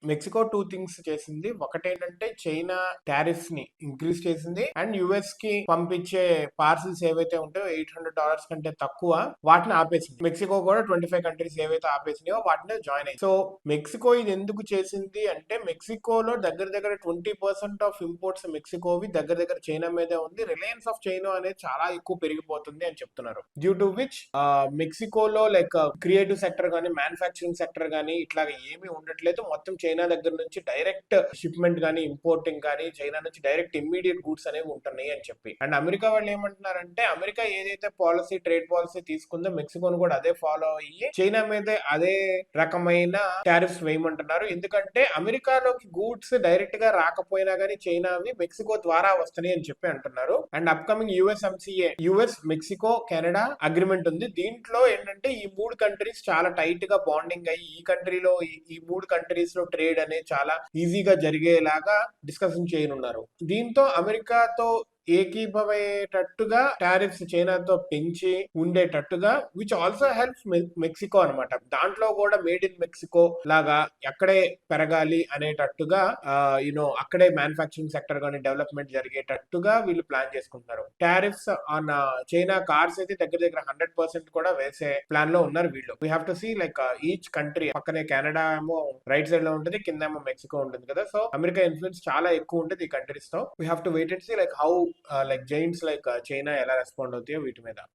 Mexico two things చేసింది. ఒకటేంటంటే China tariffs ని ఇంక్రీజ్ చేసింది అండ్ యుఎస్ కి పంపించే పార్సిల్స్ ఏవైతే ఉంటాయో $800 కంటే తక్కువ వాటిని ఆపేసింది. మెక్సికో కూడా 25 కంట్రీస్ ఏవైతే ఆపేసినాయో వాటిని జాయిన్ అయింది. సో మెక్సికో ఇది ఎందుకు చేసింది అంటే మెక్సికోలో దగ్గర దగ్గర 20% ఆఫ్ ఇంపోర్ట్స్ మెక్సికోవి దగ్గర దగ్గర చైనా మీదే ఉంది. రిలయన్స్ ఆఫ్ చైనా అనేది చాలా ఎక్కువ పెరిగిపోతుంది అని చెప్తున్నారు. డ్యూ టు విచ్ మెక్సికోలో లైక్ క్రియేటివ్ సెక్టర్ కానీ మ్యానుఫాక్చరింగ్ సెక్టర్ కానీ ఇట్లా ఏమీ ఉండట్లేదు. మొత్తం చైనా దగ్గర నుంచి డైరెక్ట్ షిప్మెంట్ కానీ ఇంపోర్టింగ్ కానీ చైనా నుంచి డైరెక్ట్ ఇమ్మీడియట్ గూడ్స్ అనేవి ఉంటున్నాయి అని చెప్పి. అండ్ అమెరికా వాళ్ళు ఏమంటున్నారంటే అమెరికా ఏదైతే పాలసీ ట్రేడ్ పాలసీ తీసుకుందో మెక్సికోను కూడా అదే ఫాలో అయ్యి చైనా మీద అదే రకమైన టారిఫ్స్ వేయమంటున్నారు. ఎందుకంటే అమెరికాలోకి గూడ్స్ డైరెక్ట్ గా రాకపోయినా కానీ చైనావి మెక్సికో ద్వారా వస్తున్నాయి అని చెప్పి అంటున్నారు. And upcoming USMCA US Mexico Canada agreement ఉంది. దీంట్లో ఏంటంటే ఈ మూడు కంట్రీస్ చాలా టైట్ గా బాండింగ్ అయ్యి ఈ కంట్రీలో ఈ మూడు కంట్రీస్ లో ట్రేడ్ అనేది చాలా ఈజీగా జరిగేలాగా డిస్కషన్ చేయనున్నారు. దీంతో అమెరికాతో ఏకీభవయ్యేటట్టుగా టారిఫ్స్ చైనాతో పెంచి ఉండేటట్టుగా విచ్ ఆల్సో హెల్ప్స్ మెక్సికో అనమాట. దాంట్లో కూడా మేడ్ ఇన్ మెక్సికో లాగా ఎక్కడే పెరగాలి అనేటట్టుగా అక్కడే మ్యానుఫాక్చరింగ్ సెక్టర్ కానీ డెవలప్మెంట్ జరిగేటట్టుగా వీళ్ళు ప్లాన్ చేసుకుంటున్నారు. టారిఫ్స్ ఆన్ చైనా కార్స్ అయితే దగ్గర దగ్గర 100% కూడా వేసే ప్లాన్ లో ఉన్నారు వీళ్ళు. We have to see like each country పక్కనే కెనడా ఏమో రైట్ సైడ్ లో ఉంటుంది, కింద ఏమో మెక్సికో ఉంటుంది కదా. సో అమెరికా ఇన్ఫ్లుయెన్స్ చాలా ఎక్కువ ఉంటుంది ఈ కంట్రీస్ తో. We have to wait and see like how like giants like China ఎలా రెస్పాండ్ అవుతాయో వీటి మీద.